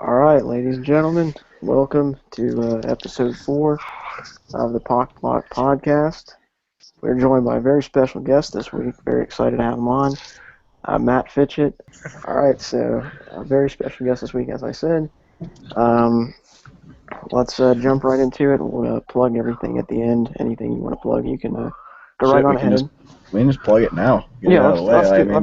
All right, ladies and gentlemen, welcome to episode 4 of the Pockblock podcast. We're joined by a very special guest this week. Very excited to have him on, Matt Fitchett. All right, so a very special guest this week, as I said. Let's jump right into it. We'll plug everything at the end. Anything you want to plug, you can go right on ahead. We can just plug it now. Get Yeah, it out of the way.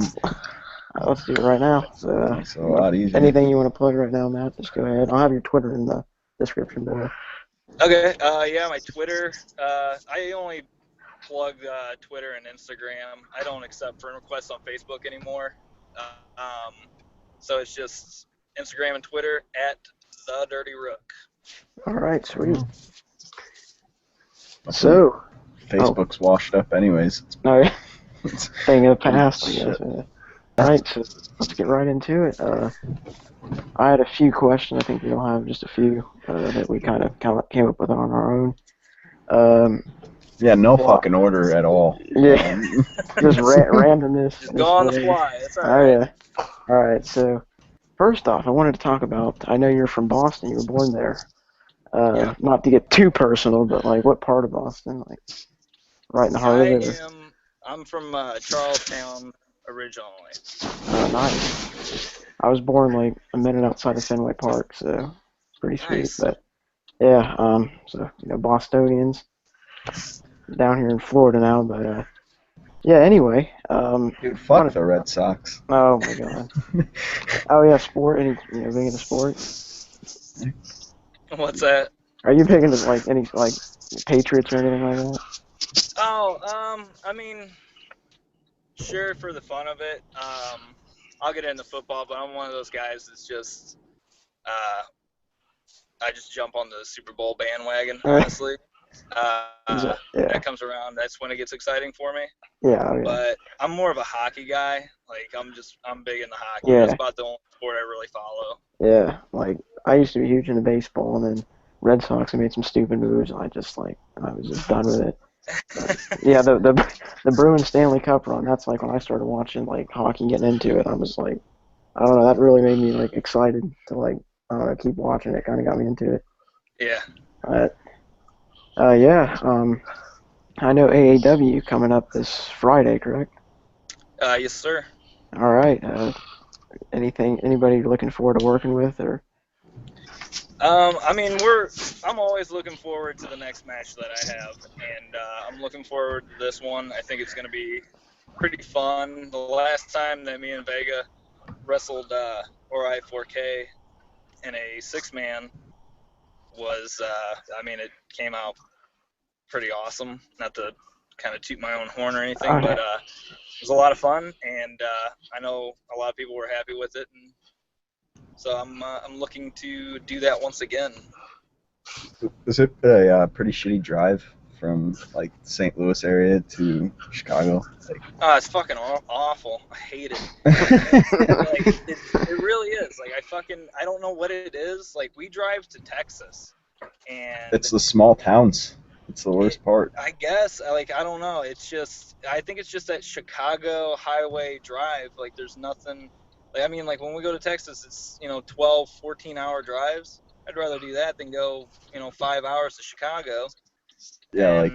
let's do it right now. So, Makes it a lot easier. Anything you want to plug right now, Matt, just go ahead. I'll have your Twitter in the description below. Okay, my Twitter, I only plug Twitter and Instagram. I don't accept friend requests on Facebook anymore. So it's just Instagram and Twitter at The Dirty Rook. All right, sweet. So, Facebook's washed up anyways. Oh, yeah. Thing of the past, I guess. All right, so let's get right into it. I had a few questions. I think we'll have just a few that we kind of came up with on our own. Yeah, no fucking order at all. Yeah, just randomness. Just go on the fly. It's all right. Oh, yeah. All right, so first off, I wanted to talk about, I know you're from Boston. You were born there. Yeah. Not to get too personal, but, like, what part of Boston? Like, right in the heart of it? I'm from Charlestown originally. Nice. I was born like a minute outside of Fenway Park, so it's pretty sweet. Nice. But yeah, so Bostonians down here in Florida now. But yeah. Anyway, Dude, fuck the Red Sox. Oh my God. Oh yeah, sport. Any big into sports? What's that? Are you big into like any Patriots or anything like that? Oh, I mean, sure, for the fun of it. I'll get into football, but I'm one of those guys that's just, I just jump on the Super Bowl bandwagon, honestly. That comes around, that's when it gets exciting for me. Yeah, yeah. But I'm more of a hockey guy. Like, I'm big into hockey. Yeah. That's about the only sport I really follow. Yeah, like, I used to be huge into baseball, and then Red Sox made some stupid moves, and I was just done with it. Yeah, the Bruins Stanley Cup run, that's like when I started watching like hockey and getting into it. I was like, I don't know, that really made me like excited to like, I don't know, keep watching it. Kind of got me into it. Yeah. I know AAW coming up this Friday, correct? Yes, sir. All right. Anybody you're looking forward to working with, or? I mean, I'm always looking forward to the next match that I have, and I'm looking forward to this one. I think it's going to be pretty fun. The last time that me and Vega wrestled Ori 4K in a 6-man was, it came out pretty awesome. Not to kind of toot my own horn or anything, Okay. but it was a lot of fun, and I know a lot of people were happy with it, and so I'm looking to do that once again. Is it a pretty shitty drive from like St. Louis area to Chicago? It's fucking awful. I hate it. It really is. Like, I don't know what it is. Like, we drive to Texas, and It's the small towns. It's the worst part. I guess. I don't know. I think it's just that Chicago highway drive. Like, there's nothing. Like, when we go to Texas, it's 12, 14-hour drives. I'd rather do that than go 5 hours to Chicago. Yeah,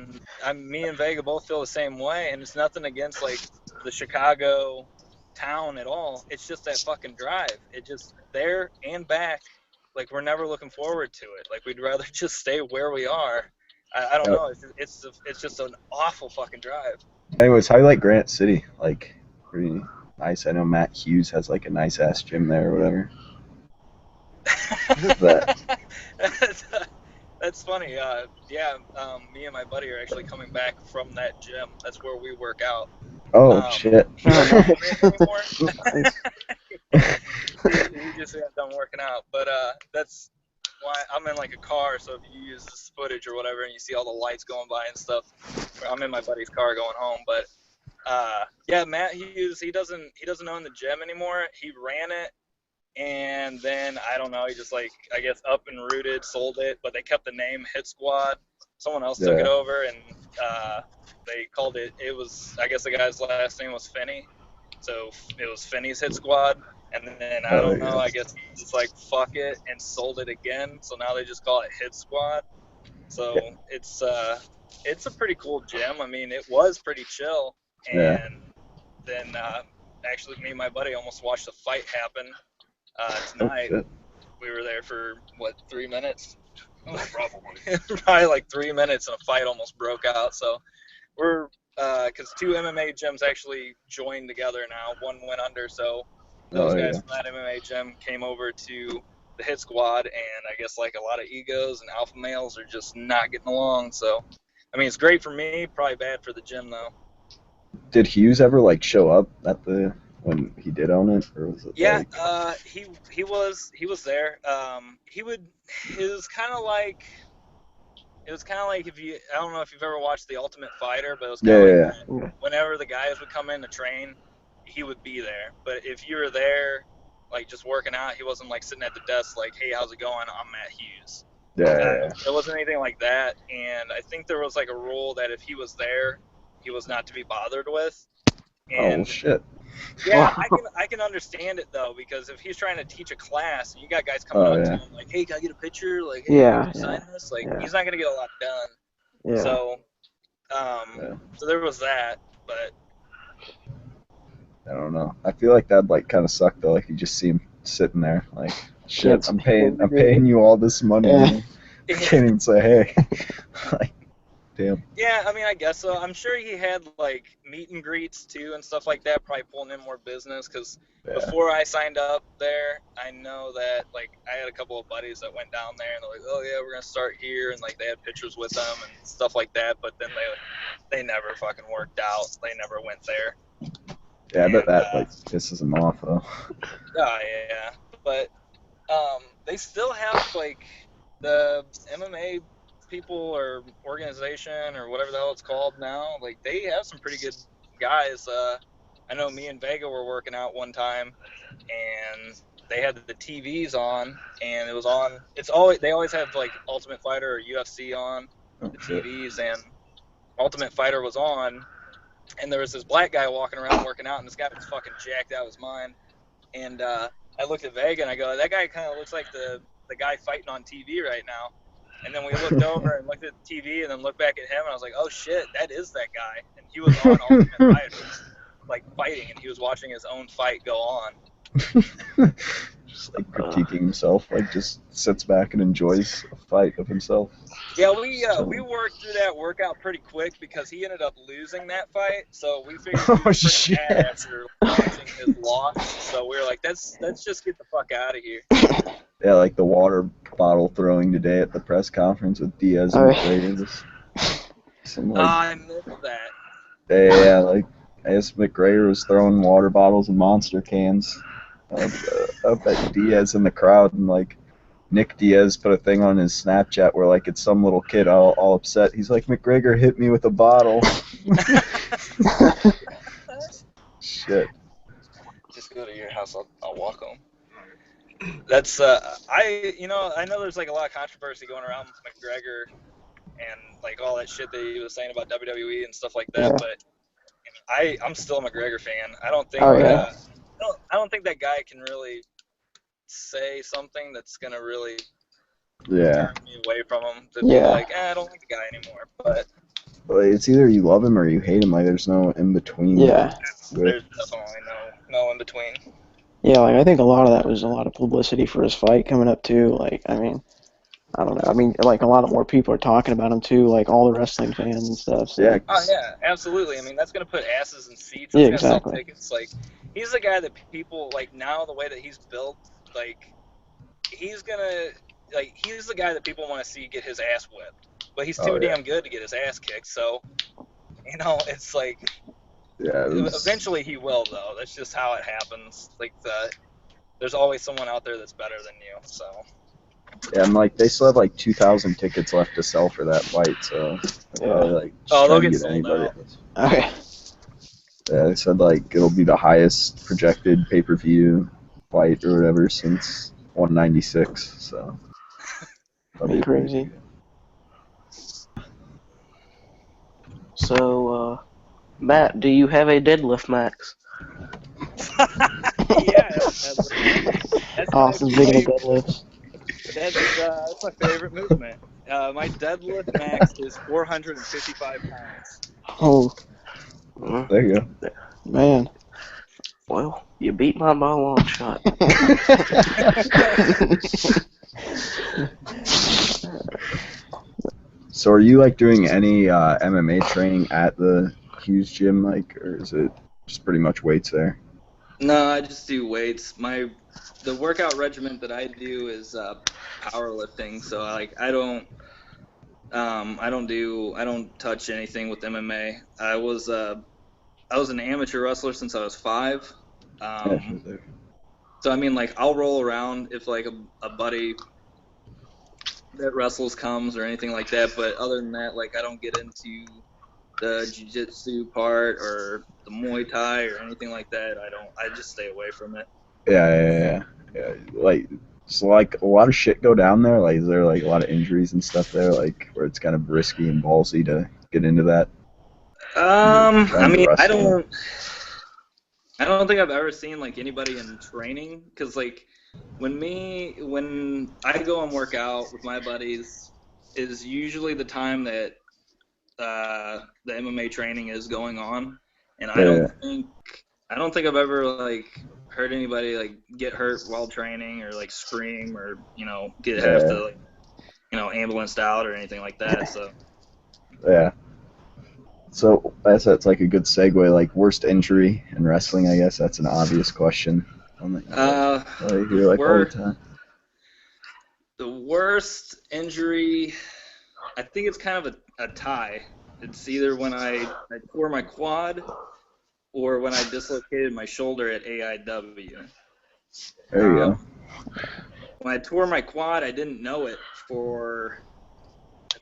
and me and Vega both feel the same way, and it's nothing against like the Chicago town at all. It's just that fucking drive. It just there and back. Like, we're never looking forward to it. Like, we'd rather just stay where we are. I don't know. It's just an awful fucking drive. Anyways, how do you like Granite City? Like, pretty nice. I know Matt Hughes has like a nice ass gym there or whatever. That's funny. Me and my buddy are actually coming back from that gym. That's where we work out. Oh, shit. He doesn't work anymore. He just got done working out. But that's why I'm in like a car. So if you use this footage or whatever, and you see all the lights going by and stuff, I'm in my buddy's car going home. But Matt Hughes, he doesn't own the gym anymore. He ran it. And then, I don't know, he just, like, I guess up and rooted, sold it, but they kept the name Hit Squad. Someone else took it over, and they called it was, I guess the guy's last name was Finney, so it was Finney's Hit Squad, And then I Oh, don't know. yeah. I guess he just like fuck it and sold it again. So now they just call it Hit Squad. So it's a pretty cool gym. I mean, it was pretty chill. Yeah. And then actually, me and my buddy almost watched a fight happen Oh, tonight. shit. We were there for what, 3 minutes? Probably like 3 minutes, and a fight almost broke out. So we're because 2 MMA gyms actually joined together now. One went under, so those Oh, guys yeah. from that MMA gym came over to the Hit Squad, and I guess like a lot of egos and alpha males are just not getting along. So, I mean, it's great for me, probably bad for the gym though. Did Hughes ever like show up at the when he did own it, or was it Yeah, like? he was there. He would it was kind of like if you I don't know if you've ever watched The Ultimate Fighter, but it was kind Yeah, of yeah, like yeah. that. Yeah. Whenever the guys would come in to train, he would be there. But if you were there, like just working out, he wasn't like sitting at the desk like, "Hey, how's it going? I'm Matt Hughes." Yeah, yeah, There wasn't anything like that, and I think there was like a rule that if he was there, he was not to be bothered with. yeah. Oh And shit. yeah, I can understand it though, because if he's trying to teach a class and you got guys coming Oh, up to yeah. him like, "Hey, can I get a picture?" Like, "Hey, can Yeah, you sign this?" Like, yeah, he's not gonna get a lot done. yeah. So, Yeah. so there was that, but I don't know. I feel like that'd like kind of suck though. Like you just see him sitting there, like, shit. Kids. I'm paying you all this money. Yeah. And I can't even say hey. Like, damn. yeah, I mean, I guess so. I'm sure he had like meet and greets too and stuff like that, probably pulling in more business. Because Yeah. before I signed up there, I know that like I had a couple of buddies that went down there and they're like, "Oh yeah, we're gonna start here," and like they had pictures with them and stuff like that. But then they never fucking worked out. They never went there. Yeah, I bet And that like pisses him off though. oh yeah, but they still have like the MMA people or organization or whatever the hell it's called now. Like they have some pretty good guys. I know me and Vega were working out one time, and they had the TVs on, and it was on. They always have like Ultimate Fighter or UFC on Oh the shit. TVs, and Ultimate Fighter was on, and there was this black guy walking around working out, and this guy was fucking jacked out of his mind. And I looked at Vega and I go, that guy kind of looks like the guy fighting on TV right now. And then we looked over and looked at the TV and then looked back at him and I was like, oh shit, that is that guy. And he was on Ultimate Fighter, like fighting, and he was watching his own fight go on. Just like critiquing himself, like just sits back and enjoys a fight of himself. Yeah, we worked through that workout pretty quick because he ended up losing that fight. So we figured he Oh, was pretty shit. mad after watching his loss. So we were like, let's just get the fuck out of here. Yeah, like the water bottle throwing today at the press conference with Diaz and McGregor. Some like, I missed that. yeah, like as McGregor was throwing water bottles and monster cans up at Diaz in the crowd, and like Nick Diaz put a thing on his Snapchat where like it's some little kid all upset. He's like, McGregor hit me with a bottle. Shit. Just go to your house. I'll walk home. That's I know there's like a lot of controversy going around with McGregor and like all that shit that he was saying about WWE and stuff like that. Yeah. But I'm still a McGregor fan. I don't think Oh, yeah. I don't think that guy can really say something that's gonna really Yeah. turn me away from him. To be Yeah. like, I don't like the guy anymore. But Well, it's either you love him or you hate him. Like there's no in between. Yeah. there's definitely no in between. Yeah, like I think a lot of that was a lot of publicity for his fight coming up too. Like, I mean, I don't know. I mean, like a lot of more people are talking about him too, like all the wrestling fans and stuff. So. Yeah. Oh yeah, absolutely. I mean, that's gonna put asses in seats. Yeah, That's gonna exactly. sell tickets. Like, he's the guy that people like now. The way that he's built, like, he's the guy that people want to see get his ass whipped. But he's too damn good to get his ass kicked. So, it's like Yeah. eventually he will though. That's just how it happens. Like there's always someone out there that's better than you. So. Yeah, and like they still have like 2,000 tickets left to sell for that fight, so Yeah. like Oh, they'll trying to get sold out. Okay. Yeah, they said like it'll be the highest projected pay-per-view fight or whatever since 196. So That'd be crazy. So, Matt, do you have a deadlift max? Yeah, that's Austin's actually big into deadlifts. that's my favorite movement. My deadlift max is 455 pounds. Oh, There you go. man. Well, you beat mine by a long shot. So are you like doing any MMA training at the Hughes gym, like, or is it just pretty much weights there? No, I just do weights. The workout regimen that I do is powerlifting. So like I don't touch anything with MMA. I was an amateur wrestler since I was 5. Yeah, sure there. So I mean, like, I'll roll around if like a buddy that wrestles comes or anything like that. But other than that, like, I don't get into the jiu-jitsu part or the Muay Thai or anything like that. I just stay away from it. Yeah. Like, so like a lot of shit go down there. Like, is there like a lot of injuries and stuff there, like where it's kind of risky and ballsy to get into that? I Trying to mean, wrestle. I don't think I've ever seen like anybody in training, because like when I go and work out with my buddies is usually the time that the MMA training is going on, and Yeah, I don't think I've ever like heard anybody like get hurt while training or like scream or have yeah, to like ambulanced out or anything like that. So yeah. So that's like a good segue. Like worst injury in wrestling, I guess that's an obvious question. I the hear like all the worst time. the worst injury, I think it's kind of a tie. It's either when I tore my quad or when I dislocated my shoulder at AIW. There you go. When I tore my quad, I didn't know it for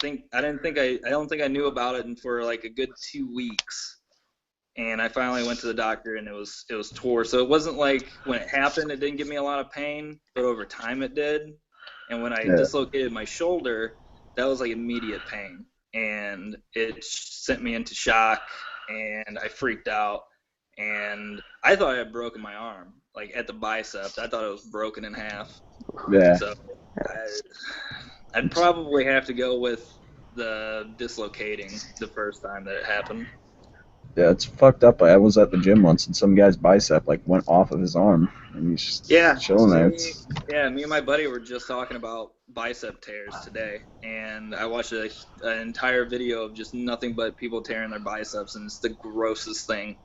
I don't think I knew about it for like a good 2 weeks. And I finally went to the doctor and it was tore. So it wasn't like when it happened it didn't give me a lot of pain, but over time it did. And when I Yeah. dislocated my shoulder, that was like immediate pain. And it sent me into shock and I freaked out. And I thought I had broken my arm, like at the bicep. I thought it was broken in half. Yeah. So I'd probably have to go with the dislocating the first time that it happened. Yeah, it's fucked up. I was at the gym once and some guy's bicep like went off of his arm and he's just chilling there. Me and my buddy were just talking about bicep tears today, and I watched an entire video of just nothing but people tearing their biceps, and it's the grossest thing.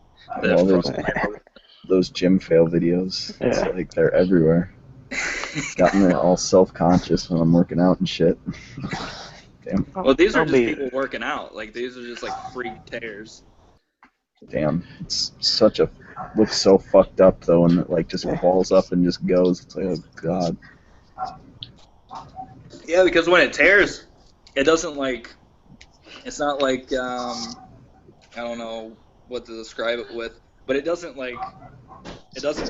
Those gym fail videos. Yeah. It's like they're everywhere. Got me all self-conscious when I'm working out and shit. Damn. Well, these are just people working out. Like, these are just like freak tears. Damn, it's looks so fucked up though, and it like just balls up and just goes. It's like, oh god. Yeah, because when it tears, it doesn't like. It's not like I don't know what to describe it with, but it doesn't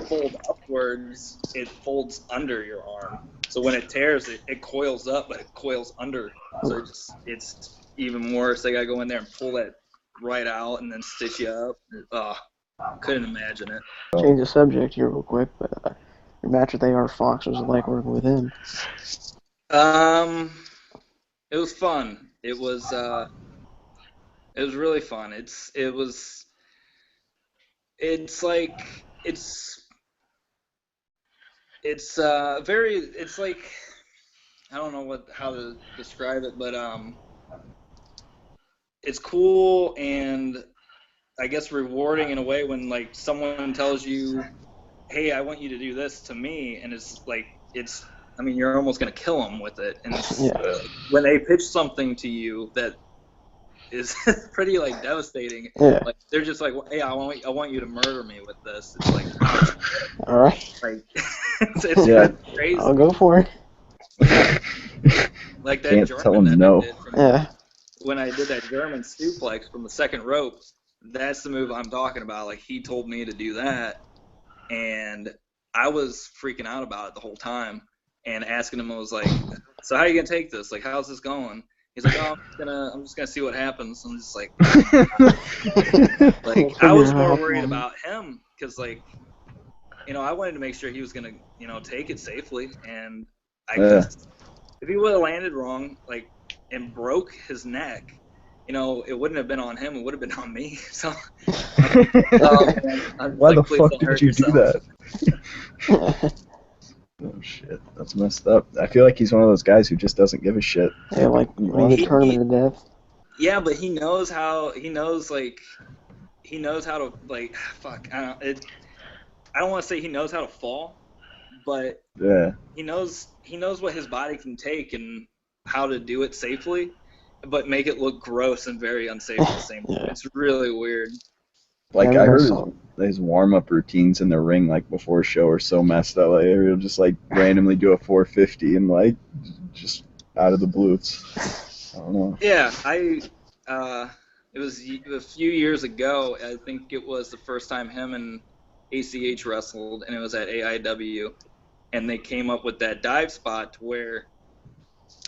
fold upwards. It folds under your arm. So when it tears, it coils up, but it coils under. So it's even worse. They gotta go in there and pull that right out and then stitch you up. Couldn't imagine it. Change the subject here real quick, but your match with AR Fox was like working with him. It was fun. It was really fun. It's like, I don't know how to describe it, but it's cool and I guess rewarding in a way when like someone tells you, hey, I want you to do this to me, and it's like I mean, you're almost gonna kill them with it, and when they pitch something to you that is pretty like devastating, like they're just like, hey, I want you to murder me with this. It's like, all right, like it's crazy. I'll go for it. Like that Can't German tell him no. When I did that German suplex from the second rope, that's the move I'm talking about. Like, he told me to do that, and I was freaking out about it the whole time and asking him, I was like, so how are you gonna take this? Like, how's this going? He's like, oh, I'm just gonna see what happens. I'm just like, I was more worried about him because like I wanted to make sure he was gonna, take it safely, and I Yeah. guess if he would have landed wrong, like, and broke his neck, it wouldn't have been on him. It would have been on me. So, oh man, I'm Why like, the please fuck don't did hurt you do yourself. that? Oh shit, that's messed up. I feel like he's one of those guys who just doesn't give a shit. Yeah, like You when you watch get him. tournament to death. Yeah, but he knows how. He knows how to like. Fuck. I don't want to say he knows how to fall, but Yeah. he knows what his body can take and how to do it safely, but make it look gross and very unsafe at the same time. Yeah. It's really weird. Like Yeah, I I heard saw. his warm up routines in the ring like before a show are so messed up. Like he'll just like randomly do a 450 and like just out of the blue. I don't know. Yeah, it was a few years ago. I think it was the first time him and ACH wrestled, and it was at AIW, and they came up with that dive spot where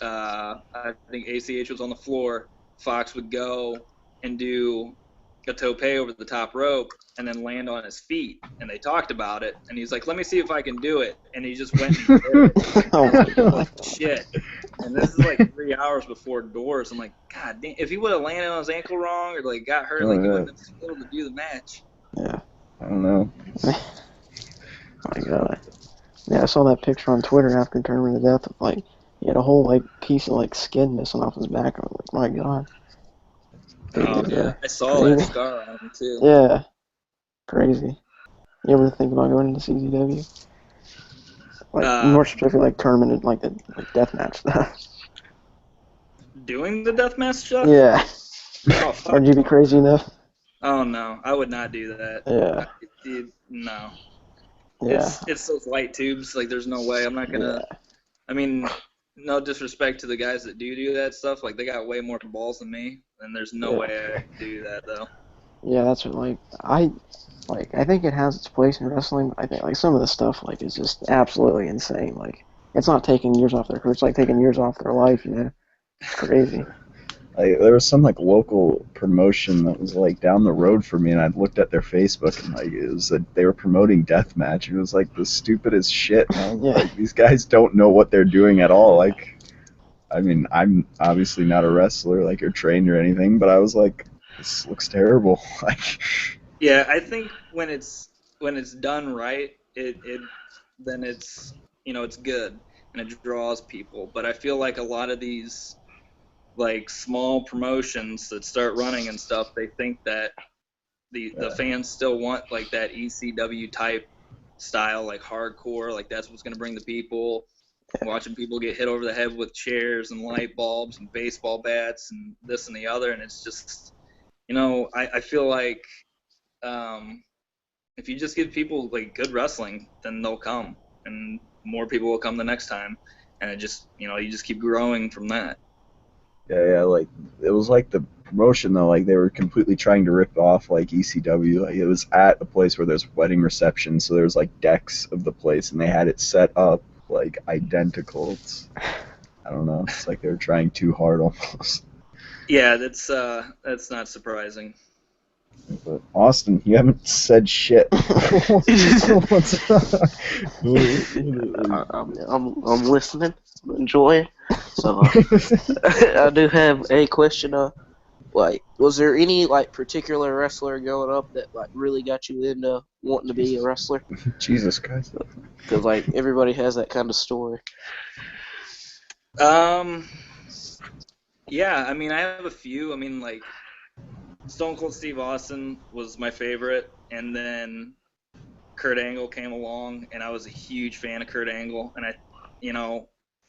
I think ACH was on the floor. Fox would go and do a tope over the top rope and then land on his feet. And they talked about it. And he's like, let me see if I can do it. And he just went and he did it. Oh And I my was like, holy god. shit. And this is like 3 hours before doors. I'm like, God damn, if he would have landed on his ankle wrong or like got hurt, Oh, like he yeah. wouldn't have been able to do the match. Yeah. I don't know. Oh my god. Yeah, I saw that picture on Twitter after tournament to death of like he had a whole like piece of like skin missing off his back. I was like, my god. Oh Dude, yeah, I saw that crazy. scar on him too. Yeah. Crazy. You ever think about going into CZW? Like more specifically like tournament like the deathmatch stuff. Doing the deathmatch stuff? Yeah. Oh, fuck. Would you be crazy enough? Oh no, I would not do that. Yeah. Dude, no. Yeah. It's those light tubes. Like, there's no way. I'm not gonna. Yeah. I mean, no disrespect to the guys that do that stuff. Like, they got way more balls than me, and there's no Yeah. way I could do that though. Yeah, that's what I think it has its place in wrestling, but I think like some of the stuff like is just absolutely insane. Like it's not taking years off their career, it's like taking years off their life, It's crazy. There was some like local promotion that was like down the road for me, and I looked at their Facebook and like it was they were promoting deathmatch. It was like the stupidest shit. And I was Yeah. like, these guys don't know what they're doing at all. Like, I mean, I'm obviously not a wrestler like or trained or anything, but I was like, this looks terrible. Like, Yeah, I think when it's done right, then it's it's good and it draws people. But I feel like a lot of these like small promotions that start running and stuff, they think that the fans still want like that ECW type style, like hardcore, like that's what's going to bring the people. Watching people get hit over the head with chairs and light bulbs and baseball bats and this and the other, and it's just, I feel like if you just give people like good wrestling, then they'll come, and more people will come the next time, and it just, you just keep growing from that. yeah, like it was like the promotion though, like they were completely trying to rip off like ECW. Like it was at a place where there's wedding reception, so there's like decks of the place, and they had it set up like identical. I don't know. It's like they were trying too hard almost. Yeah, that's not surprising. But Austin, you haven't said shit. What's up? I'm listening, I'm enjoying. So I do have a question. Like, was there any like particular wrestler growing up that like really got you into wanting to be a wrestler? Jesus Christ. Because like everybody has that kind of story. Yeah, I mean, I have a few. I mean, like, Stone Cold Steve Austin was my favorite, and then Kurt Angle came along, and I was a huge fan of Kurt Angle, and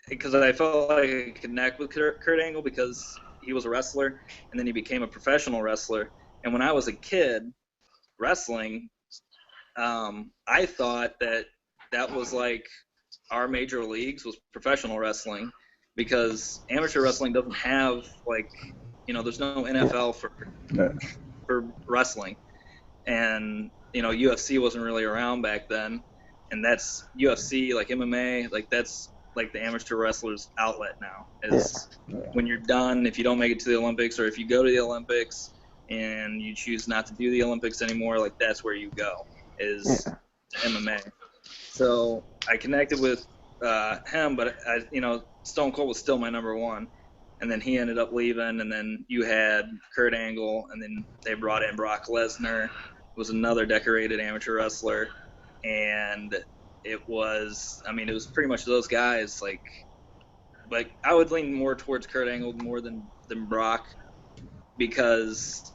because I felt like I could connect with Kurt Angle because he was a wrestler, and then he became a professional wrestler. And when I was a kid wrestling, I thought that was like our major leagues was professional wrestling, because amateur wrestling doesn't have like, there's no NFL for wrestling, and UFC wasn't really around back then, and that's UFC, like MMA, like that's like the amateur wrestlers outlet now is when you're done, if you don't make it to the Olympics, or if you go to the Olympics and you choose not to do the Olympics anymore, like that's where you go is MMA. So I connected with him, but Stone Cold was still my number one. And then he ended up leaving, and then you had Kurt Angle, and then they brought in Brock Lesnar, who was another decorated amateur wrestler, and it was pretty much those guys. Like I would lean more towards Kurt Angle more than Brock, because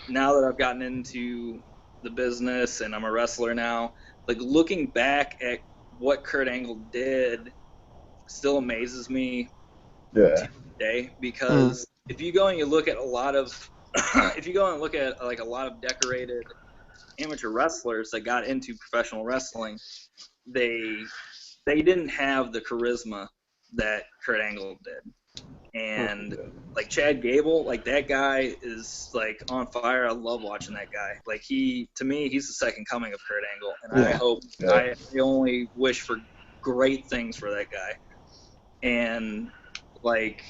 now that I've gotten into the business and I'm a wrestler now, like looking back at what Kurt Angle did still amazes me today, because if you go and you look at a lot of like a lot of decorated amateur wrestlers that got into professional wrestling, they didn't have the charisma that Kurt Angle did. And like Chad Gable, like that guy is like on fire. I love watching that guy. Like to me, he's the second coming of Kurt Angle, and I only wish for great things for that guy. And like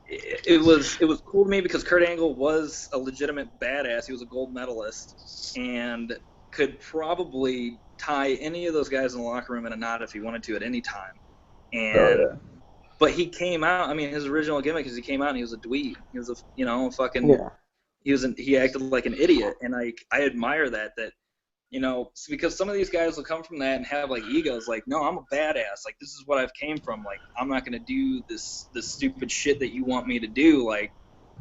it was cool to me because Kurt Angle was a legitimate badass. He was a gold medalist and could probably tie any of those guys in the locker room in a knot if he wanted to at any time. And but he came out. His original gimmick is he came out and he was a dweeb. He was he acted like an idiot, and I admire that. Because some of these guys will come from that and have like egos. Like, no, I'm a badass. Like, this is what I've came from. Like, I'm not gonna do this stupid shit that you want me to do. Like,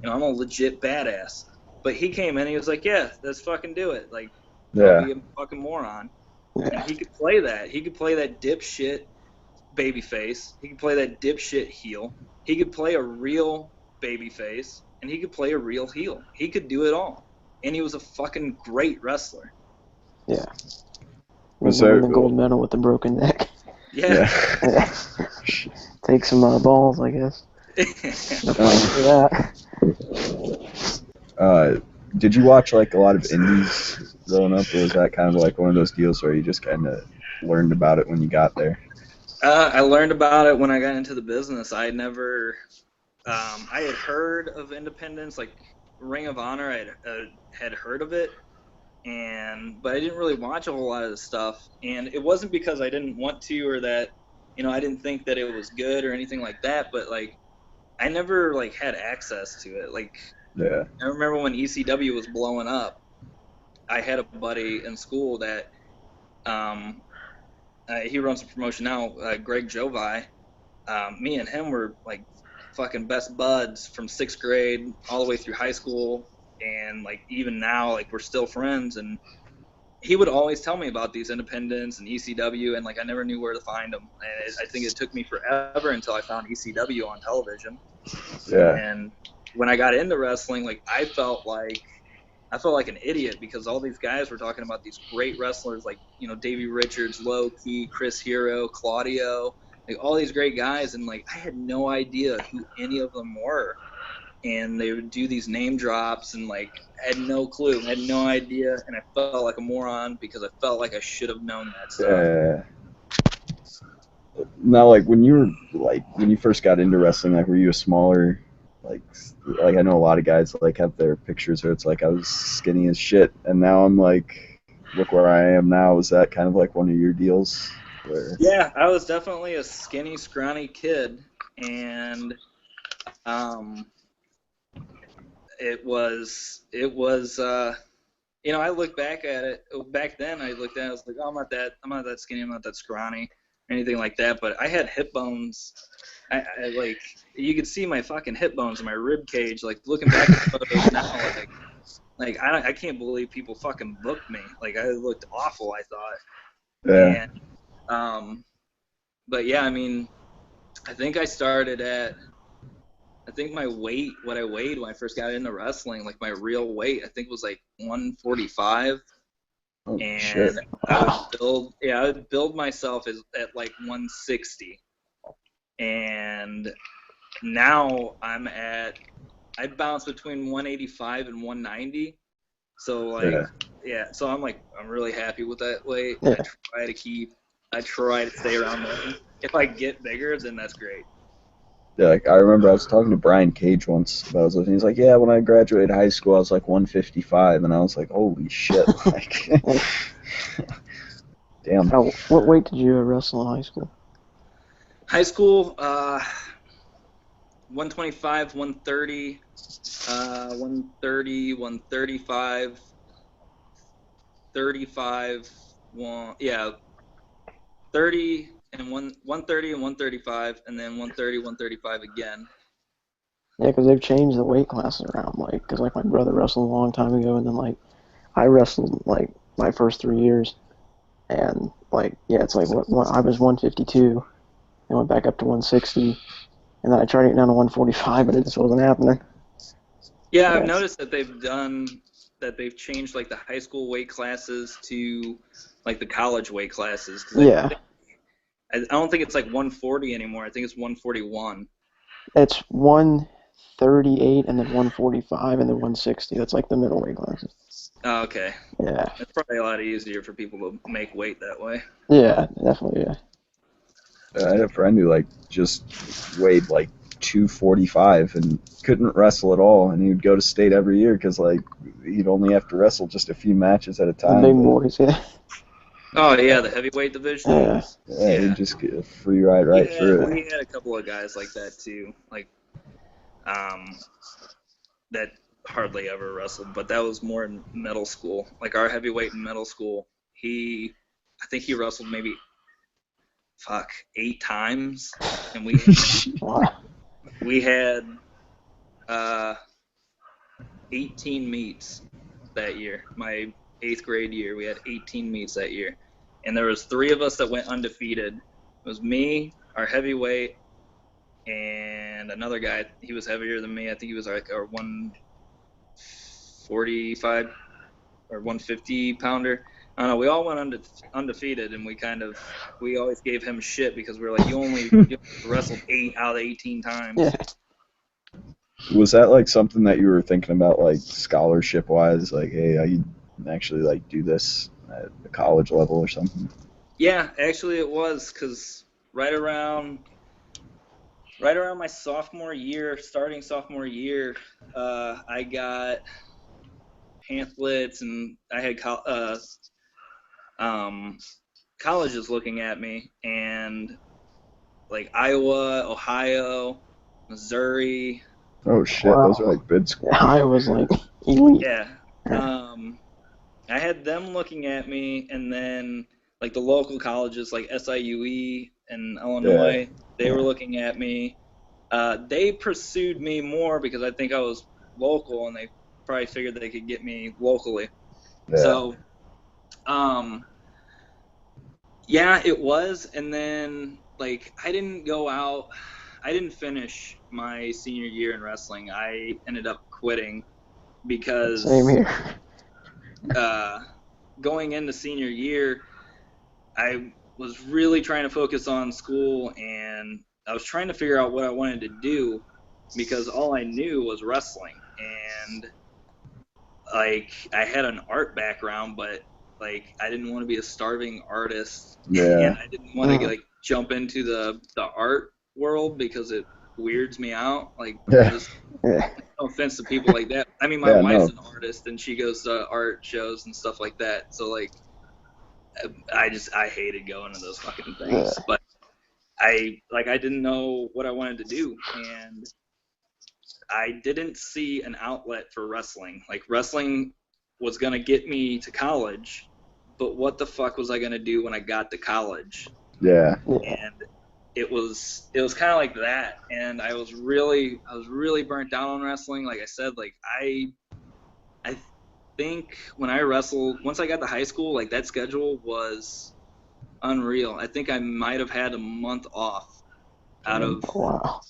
I'm a legit badass. But he came in and he was like, yeah, let's fucking do it. Like, I'll be a fucking moron. And he could play that. He could play that dipshit babyface. He could play that dipshit heel. He could play a real babyface, and he could play a real heel. He could do it all, and he was a fucking great wrestler. Yeah. Was there the gold medal with the broken neck? Yeah. Take some balls, I guess. Did you watch like a lot of indies growing up, or was that kind of like one of those deals where you just kind of learned about it when you got there? I learned about it when I got into the business. I never, I had heard of independence, like Ring of Honor. I had heard of it, but I didn't really watch a whole lot of the stuff. And it wasn't because I didn't want to, or that, I didn't think that it was good or anything like that. But like, I never like had access to it. Like, I remember when ECW was blowing up, I had a buddy in school that, he runs a promotion now, Greg Jovi. Me and him were like fucking best buds from 6th grade all the way through high school, and like even now, like we're still friends. And he would always tell me about these independents and ECW, and like I never knew where to find them. And I think it took me forever until I found ECW on television. Yeah. And when I got into wrestling, like I felt like an idiot, because all these guys were talking about these great wrestlers like, Davey Richards, Low Ki, Chris Hero, Claudio, like all these great guys, and like I had no idea who any of them were. And they would do these name drops, and like I had no clue, had no idea, and I felt like a moron because I felt like I should have known that stuff. Now, like when you first got into wrestling, like were you a smaller, like I know a lot of guys like have their pictures where it's like I was skinny as shit, and now I'm like, look where I am now. Is that kind of like one of your deals? Yeah, I was definitely a skinny, scrawny kid, and it was I look back at it. Back then, I looked at it, I was like, oh, I'm not that skinny, I'm not that scrawny, anything like that. But I had hip bones. I like, you could see my fucking hip bones in my rib cage. Like looking back at photos now, like I can't believe people fucking booked me. Like I looked awful, I thought. Yeah. And, but yeah, I think I started at, my weight, what I weighed when I first got into wrestling, like my real weight, I think was like 145. Oh, and shit. I would build myself at like 160. And now I bounce between 185 and 190. So like, so I'm really happy with that weight. Yeah. I try to stay around there. If I get bigger, then that's great. Yeah, like I remember I was talking to Brian Cage once about it. He's like, yeah, when I graduated high school, I was like 155, and I was like, holy shit. Like, Damn. What weight did you wrestle in high school? High school, 125, 130, 130, 135, 35, 30 and 130 and 135, and then 130, 135 again. Yeah, because they've changed the weight classes around. Like, because like my brother wrestled a long time ago, and then like I wrestled like my first 3 years, and like yeah, it's like what I was 152, and went back up to 160, and then I tried to get down to 145, but it just wasn't happening. Yeah, I've Yes. noticed that they've changed like the high school weight classes to like the college weight classes. 'Cause Yeah, I don't think it's like 140 anymore. I think it's 141. it's 138, and then 145, and then 160. That's like the middle weight classes. Oh, okay. Yeah, It's probably a lot easier for people to make weight that way. yeah, definitely, yeah. I had a friend who like just weighed like 245 and couldn't wrestle at all, and he would go to state every year because like he'd only have to wrestle just a few matches at a The time. big But, boys, yeah. Oh yeah, the heavyweight division. Yeah. yeah, he'd just get a free ride right through it. We had a couple of guys like that too, like that hardly ever wrestled, but that was more in middle school. Like our heavyweight in middle school, I think he wrestled maybe 8 times, and Wow. we had 18 meets that year. My 8th grade year, we had 18 meets that year, and there was 3 of us that went undefeated. It was me, our heavyweight, and another guy. He was heavier than me. I think he was like a 145 or 150 pounder. I don't know. We all went undefeated, and we always gave him shit because we were like, you only wrestled 8 out of 18 times. Yeah. Was that like something that you were thinking about, like scholarship wise? Like, hey, I can actually like do this at the college level or something? Yeah, actually it was, because right around my sophomore year, starting sophomore year, I got pamphlets, and I had colleges looking at me, and like Iowa, Ohio, Missouri. Oh shit, Wow. those are like bid schools. I was like elite. Yeah. I had them looking at me, and then like the local colleges like SIUE and Illinois, they were looking at me. They pursued me more because I think I was local, and they probably figured they could get me locally. Yeah. So, yeah, it was. And then like I didn't finish my senior year in wrestling. I ended up quitting because Same here. Going into senior year, I was really trying to focus on school, and I was trying to figure out what I wanted to do because all I knew was wrestling. And like I had an art background, but like I didn't want to be a starving artist, and I didn't want to like jump into the art world because it weirds me out. Like just Yeah. no offense to people like that. I mean, my wife's an artist, and she goes to art shows and stuff like that. So like, I hated going to those fucking things. But I didn't know what I wanted to do, and I didn't see an outlet for wrestling. Like wrestling was gonna get me to college, but what the fuck was I gonna do when I got to college? Yeah. And it was kind of like that, and I was really burnt out on wrestling. Like I said, like I think when I wrestled, once I got to high school, like that schedule was unreal. I think I might have had a month off out of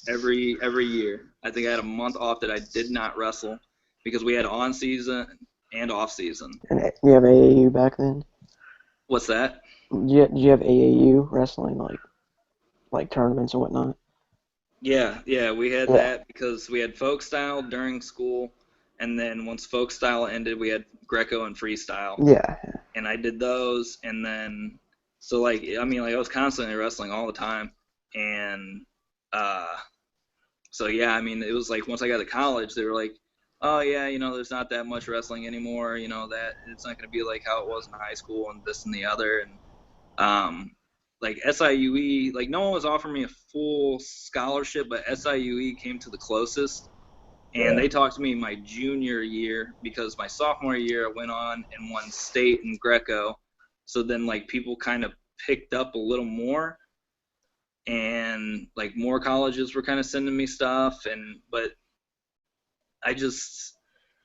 every year. I think I had a month off that I did not wrestle because we had on season and off season. And you have AAU back then? What's that? Do you have AAU wrestling, like tournaments and whatnot? Yeah, we had that because we had folk style during school, and then once folk style ended, we had Greco and freestyle. Yeah. And I did those, and then so like I mean like I was constantly wrestling all the time, and so yeah, I mean it was like once I got to college, they were like, oh yeah, there's not that much wrestling anymore, that it's not going to be like how it was in high school and this and the other. And Like SIUE, like no one was offering me a full scholarship, but SIUE came to the closest. And they talked to me my junior year because my sophomore year I went on and won state in Greco. So then like people kind of picked up a little more, and like more colleges were kind of sending me stuff, but I just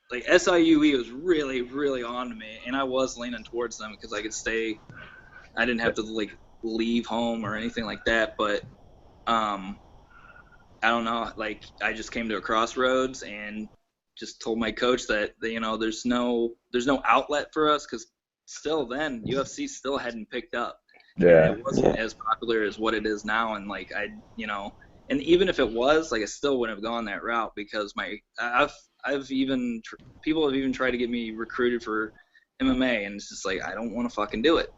like SIUE was really, really on to me, and I was leaning towards them because I could stay. I didn't have to like leave home or anything like that, but I don't know, like I just came to a crossroads and just told my coach that there's no outlet for us because still then UFC still hadn't picked up. Yeah. And it wasn't as popular as what it is now, and like and even if it was, like I still wouldn't have gone that route because people have even tried to get me recruited for MMA, and it's just like I don't want to fucking do it.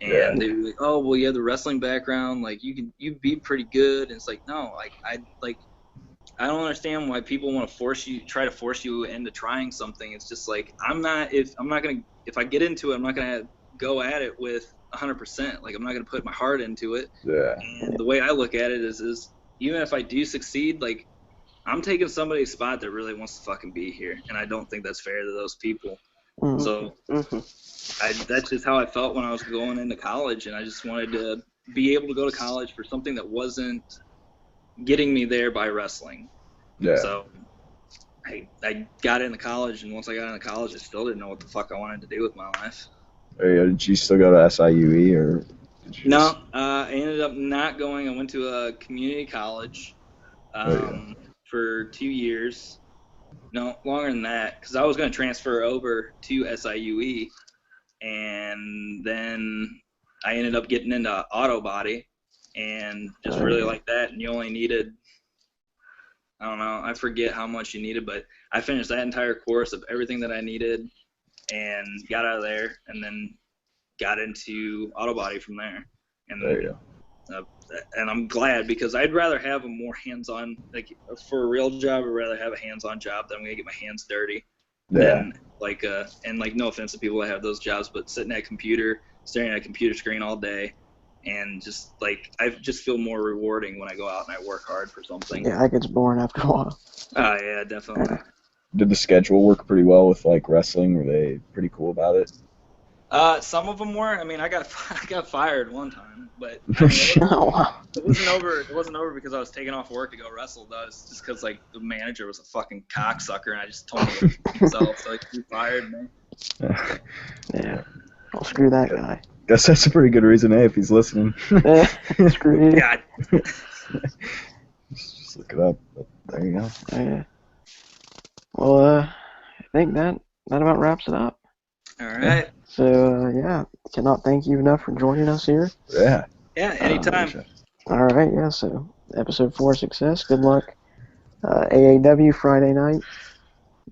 And they were like, oh well, you have the wrestling background, like you'd be pretty good. And it's like no, like I don't understand why people want to try to force you into trying something. It's just like if I get into it, I'm not gonna go at it with 100%. Like I'm not gonna put my heart into it. Yeah. And the way I look at it is even if I do succeed, like I'm taking somebody's spot that really wants to fucking be here, and I don't think that's fair to those people. So that's just how I felt when I was going into college, and I just wanted to be able to go to college for something that wasn't getting me there by wrestling. Yeah. So I got into college, and once I got into college, I still didn't know what the fuck I wanted to do with my life. Did you still go to SIUE or? No, I ended up not going. I went to a community college for 2 years. No, longer than that, because I was going to transfer over to SIUE, and then I ended up getting into auto body and just really like that. And you only needed, I don't know, I forget how much you needed, but I finished that entire course of everything that I needed and got out of there, and then got into auto body from there. And there you go. And I'm glad because I'd rather have a more hands-on, like for a real job, I'd rather have a hands-on job than I'm gonna get my hands dirty. Than like and like no offense to people that have those jobs, but sitting at a computer, staring at a computer screen all day, and just like I just feel more rewarding when I go out and I work hard for something. Yeah, that gets boring after a while. Oh yeah, definitely. Did the schedule work pretty well with like wrestling? Were they pretty cool about it? Some of them were. I mean, I got fired one time, but I mean, it wasn't over. It wasn't over because I was taking off work to go wrestle. Though it's just because like the manager was a fucking cocksucker, and I just told him himself, so he fired me. Yeah. Well, screw that guy. Guess that's a pretty good reason, if he's listening. Screw you. God. Just look it up. But there you go. Yeah. Well, I think that about wraps it up. All right. So, yeah, cannot thank you enough for joining us here. Yeah. Yeah, anytime. All right, yeah, so episode 4 success. Good luck. AAW Friday night.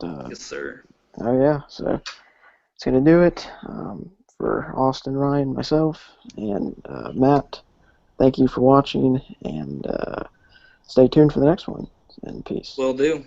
Yes, sir. Oh, yeah, so it's going to do it for Austin, Ryan, myself, and Matt. Thank you for watching, and stay tuned for the next one, and peace. Will do.